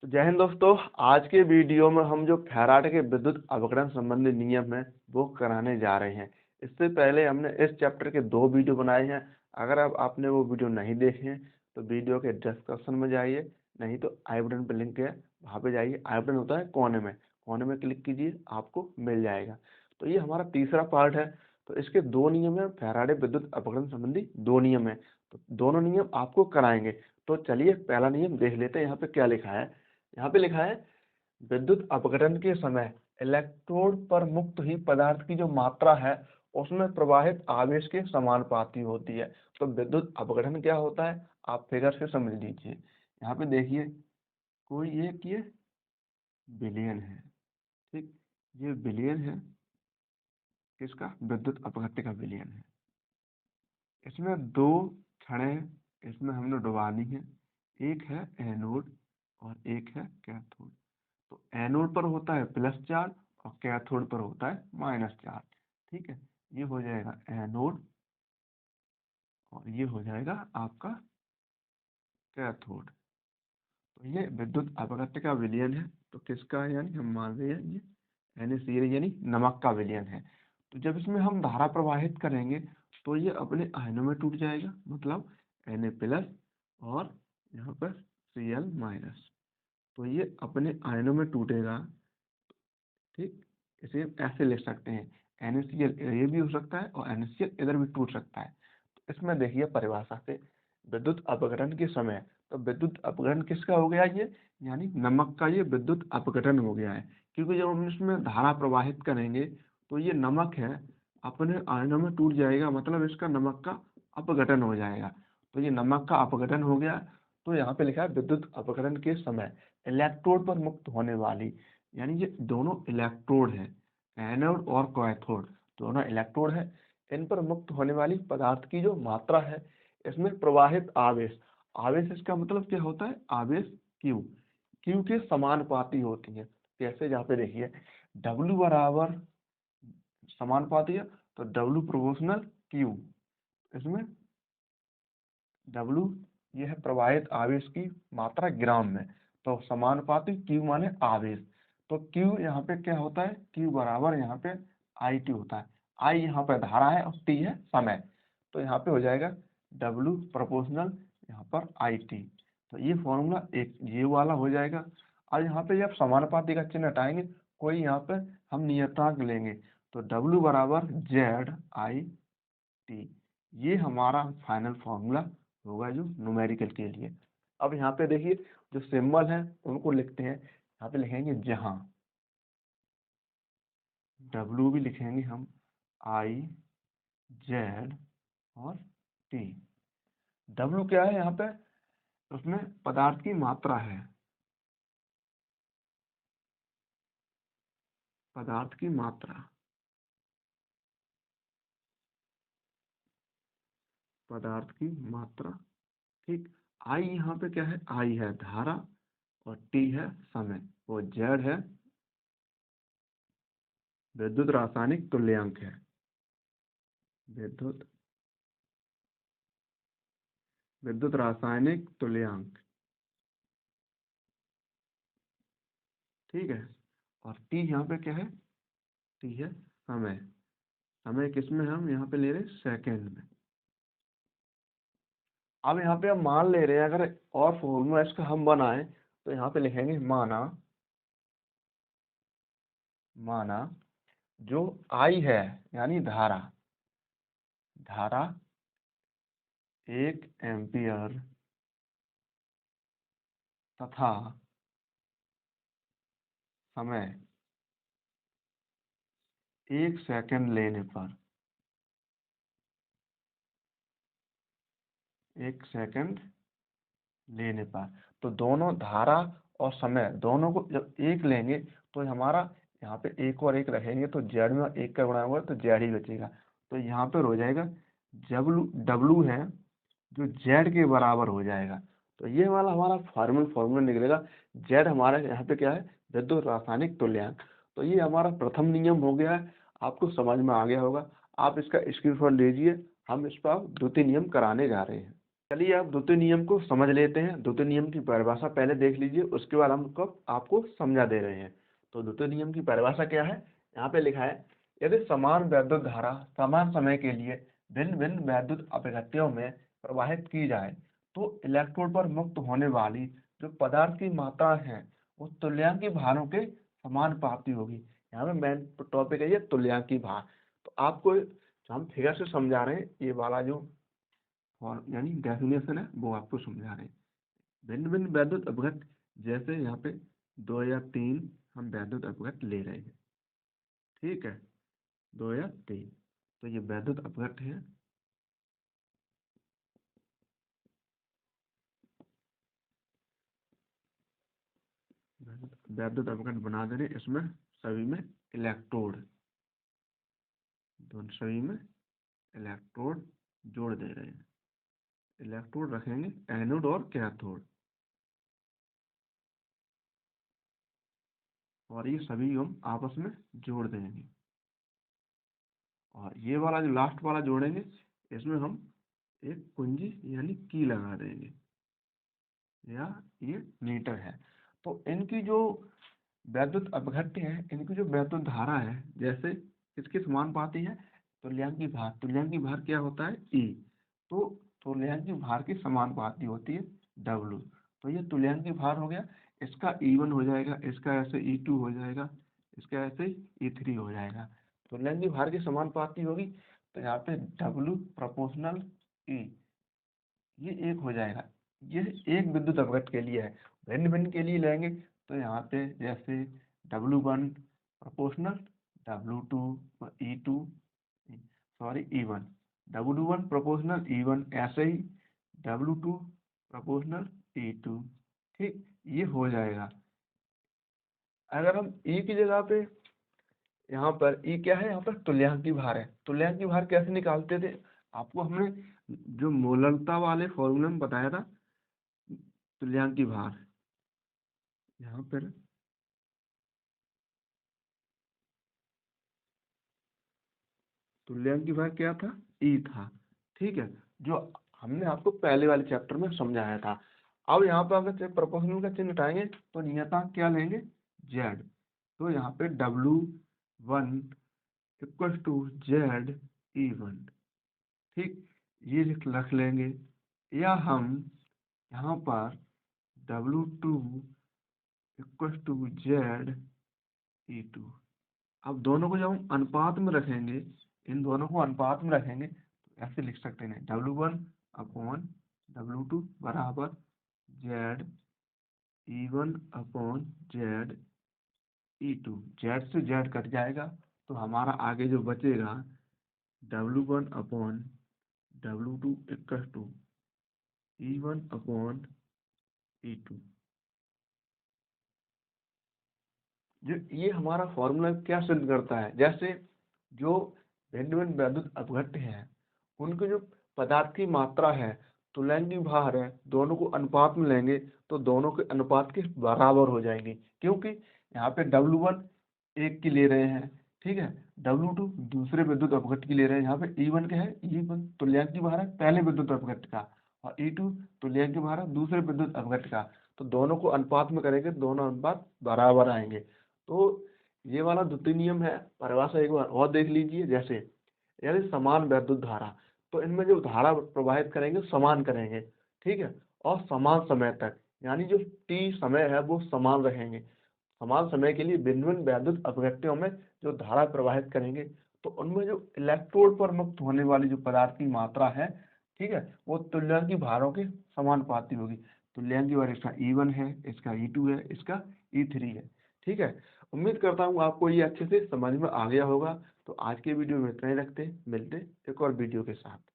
तो जय हिंद दोस्तों। आज के वीडियो में हम जो फैराडे के विद्युत अपघटन संबंधी नियम है वो कराने जा रहे हैं। इससे पहले हमने इस चैप्टर के 2 वीडियो बनाए हैं। अगर अब आपने वो वीडियो नहीं देखे हैं तो वीडियो के डिस्क्रिप्शन में जाइए, नहीं तो आई बटन पर लिंक है, वहाँ पे जाइए। आई बटन होता है कोने में क्लिक कीजिए, आपको मिल जाएगा। तो ये हमारा तीसरा पार्ट है। तो इसके 2 नियम है, फैराडे विद्युत अपघटन संबंधी 2 नियम है। तो दोनों नियम आपको कराएंगे। तो चलिए पहला नियम देख लेते हैं। यहाँ पे क्या लिखा है? यहाँ पे लिखा है, विद्युत अपघटन के समय इलेक्ट्रोड पर मुक्त हुई पदार्थ की जो मात्रा है उसमें प्रवाहित आवेश के समानुपाती होती है। तो विद्युत अपघटन क्या होता है आप फिगर से समझ लीजिए। यहाँ पे देखिए, कोई एक ये बिलियन है, ठीक, ये बिलियन है, किसका? विद्युत अपघट्य का बिलियन है। इसमें 2 छड़ें इसमें हमने डुबानी है, एक है एनोड और एक है कैथोड। तो एनोड पर होता है प्लस चार्ज और कैथोड पर होता है माइनस चार्ज। ठीक है, ये हो जाएगा एनोड और ये हो जाएगा आपका कैथोड। तो ये विद्युत अपघट्य का विलयन है। तो किसका है? यानी हम मान रहे हैं ये NaCl यानी नमक का विलयन है। तो जब इसमें हम धारा प्रवाहित करेंगे तो ये अपने आयनों में टूट जाएगा, मतलब Na प्लस और यहाँ पर Cl माइनस। तो ये अपने आयनों में टूटेगा। ठीक, इसे हम ऐसे लिख सकते हैं, NaCl ये भी हो सकता है और NaCl इधर भी टूट सकता है। तो इसमें देखिए परिभाषा से, विद्युत अपघटन के समय, तो विद्युत अपघटन किसका हो गया? ये यानी नमक का ये विद्युत अपघटन हो गया है। क्योंकि जब हम इसमें धारा प्रवाहित करेंगे तो ये नमक है अपने आयनों में टूट जाएगा, मतलब इसका नमक का अपघटन हो जाएगा। तो ये नमक का अपघटन हो गया। तो यहाँ पे लिखा है विद्युत अपघटन के समय इलेक्ट्रोड पर मुक्त होने वाली, यानी ये दोनों इलेक्ट्रोड है, एनोड और कैथोड दोनों इलेक्ट्रोड है। इन पर मुक्त होने वाली पदार्थ की जो मात्रा है, इसमें प्रवाहित आवेश, आवेश इसका मतलब क्या होता है? आवेश क्यू के समानुपाती होती है। कैसे? जहाँ पे देखिए W बराबर समानुपाती है, तो W प्रोपोर्शनल क्यू। इसमें W ये है प्रवाहित आवेश की मात्रा ग्राम में, तो समानुपाती Q माने आवेश। तो Q यहाँ पे क्या होता है? Q बराबर यहाँ पे IT होता है। I यहाँ पे धारा है और T है समय। तो यहाँ पे हो जाएगा W प्रोपोर्शनल यहाँ पर IT। तो ये फॉर्मूला एक ये वाला हो जाएगा। और यहाँ पे जब समानुपाती का चिन्ह हटाएंगे, कोई यहाँ पे हम नियतांक लेंगे, तो W बराबर ZIT। ये हमारा फाइनल फॉर्मूला होगा जो न्यूमेरिकल के लिए। अब यहाँ पे देखिए जो सिंबल है उनको लिखते हैं। यहाँ पे लिखेंगे जहाँ, W भी लिखेंगे हम, I Z और T। W क्या है? यहाँ पे उसमें पदार्थ की मात्रा है, पदार्थ की मात्रा, पदार्थ की मात्रा। ठीक, I यहाँ पे क्या है? I है धारा और T है समय, वो Z है विद्युत रासायनिक तुल्यांक है, विद्युत विद्युत रासायनिक तुल्यांक। ठीक है, और टी यहाँ पे क्या है? टी है समय। समय किसमें हम यहाँ पे ले रहे हैं? सेकेंड में। अब यहाँ पे हम मान ले रहे हैं, अगर और फॉर्मूला इसका हम बनाएं तो यहाँ पे लिखेंगे माना, माना जो आई है यानी धारा, धारा 1 एम्पियर तथा समय 1 सेकंड लेने पर, 1 सेकंड लेने पर, तो दोनों धारा और समय दोनों को जब एक लेंगे तो हमारा यहाँ पे एक और एक रखेंगे तो जेड में एक का गुणा होगा तो जेड ही बचेगा। तो यहाँ पर हो जाएगा डब्लू, डब्लू है जो जेड के बराबर हो जाएगा। तो ये वाला हमारा फार्मूला निकलेगा। जेड हमारा यहाँ पे क्या है? विद्युत रासायनिक तुल्यांक। तो ये हमारा प्रथम नियम हो गया है, आपको समझ में आ गया होगा। आप इसका स्क्रीनशॉट लीजिए, हम इस पर द्वितीय नियम कराने जा रहे हैं। चलिए आप द्वितीय नियम को समझ लेते हैं। द्वितीय नियम की परिभाषा पहले देख लीजिए, उसके बाद हम आपको समझा दे रहे हैं। तो द्वितीय नियम की परिभाषा क्या है, यहाँ पे लिखा है, यदि समान वैद्युत धारा समान समय के लिए भिन्न भिन्न वैद्युत अपघट्यों में प्रवाहित की जाए तो इलेक्ट्रोड पर मुक्त होने वाली जो पदार्थ की मात्रा है वो तुल्यांकी भारों के समानुपाती होगी। यहाँ पे मेन टॉपिक है ये तुल्यांकी भार। तो आपको जो हम फिगर से समझा रहे हैं, ये वाला जो और यानी डेफिनेशन है वो आपको समझा रहे हैं। भिन्न भिन्न वैद्युत अपघट, जैसे यहाँ पे 2 या 3 हम वैद्युत अपघट ले रहे हैं, ठीक है, 2 या 3, तो ये वैद्युत अपघट है। वैद्युत अपघट बना दे रहे हैं, इसमें सभी में इलेक्ट्रोड, दोनों सभी में इलेक्ट्रोड जोड़ दे रहे हैं। इलेक्ट्रोड रखेंगे एनोड और कैथोड, और ये सभी हम आपस में जोड़ देंगे। और ये वाला जो लास्ट वाला जोड़ेंगे, इसमें हम एक कुंजी यानी की लगा देंगे, या ये मीटर है। तो इनकी जो वैद्युत अपघट्य है, इनकी जो वैद्युत धारा है, जैसे किसके समानुपाती है, तुल्यांकी भार। तुल्यांकी भार क्या होता है, ई। तो तुल्यांकी भार की समानुपाती होती है डब्लू। तो ये तुल्यांकी भार हो गया, इसका E1 हो जाएगा, इसका ऐसे E2 हो जाएगा, इसका ऐसे E3 हो जाएगा। तुल्यांकी भार की समानुपाती होगी, तो यहाँ पे डब्लू प्रोपोर्शनल ई, ये एक हो जाएगा। ये एक विद्युत अपघट के लिए है। भिन्न भिन्न के लिए लेंगे तो यहाँ पे जैसे W1 proportional W2 E2, sorry E1, W1 proportional E1, ऐसे ही W2 प्रोपोर्शनल E2, ठीक, ये हो जाएगा। अगर हम E की जगह पे, यहाँ पर ई क्या है, यहाँ पर तुल्यांकी भार है। तुल्यांकी भार कैसे निकालते थे, आपको हमने जो मोलरता वाले फॉर्मूले में बताया था। तुल्यांकी भार यहाँ पर तुल्यांकी भार क्या था, ई था, ठीक है, जो हमने आपको पहले वाले चैप्टर में समझाया था। अब यहाँ पर अगर प्रोपोर्शनल का चिन्ह हटाएंगे तो नियतांक क्या लेंगे, जेड। तो यहाँ पे W1 इक्वल टू ZE1, ठीक, ये रख लेंगे। या हम यहाँ पर W2 इक्वल टू ZE2, अब दोनों को जब हम अनुपात में रखेंगे, इन दोनों को अनुपात में रखेंगे तो ऐसे लिख सकते हैं, W1 अपॉन W2 बराबर ZE1 अपॉन ZE2। जेड से जेड कट जाएगा, तो हमारा आगे जो बचेगा W1 upon W2 equal to E1 upon E2। जो ये हमारा फॉर्मूला क्या सिद्ध करता है, जैसे जो भिन्न भिन्न वैद्युत अपघट्य हैं उनके जो पदार्थ की मात्रा है, तुल्यांकी भार है, दोनों को अनुपात में लेंगे तो दोनों के अनुपात के बराबर हो जाएंगे। क्योंकि यहाँ पे W1 एक की ले रहे हैं, ठीक है, W2 दूसरे विद्युत अपघट्य की ले रहे हैं, यहाँ पे E1 क्या है, E1 तुल्यांकी भार है पहले विद्युत अपघट्य का, और E2 तुल्यांकी भार है दूसरे विद्युत अपघट्य का। तो दोनों को अनुपात में करेंगे, दोनों अनुपात बराबर आएंगे। तो ये वाला द्वितीय नियम है। परिभाषा एक बार और देख लीजिए, जैसे यदि समान वैद्युत धारा, तो इनमें जो धारा प्रवाहित करेंगे समान करेंगे, ठीक है, और समान समय तक, यानी जो T समय है वो समान रहेंगे। समान समय के लिए भिन्न भिन्न वैद्युत अपघट्यों में जो धारा प्रवाहित करेंगे तो उनमें जो इलेक्ट्रोड पर मुक्त होने वाली जो पदार्थ की मात्रा है, ठीक है, वो तुल्यांकी भारों के समानुपाती होगी। तुल्यांकी भार इसका E1 है, इसका E2 है, इसका E3 है, ठीक है। उम्मीद करता हूँ आपको ये अच्छे से समझ में आ गया होगा। तो आज के वीडियो में इतना ही रखते हैं, मिलते हैं एक और वीडियो के साथ।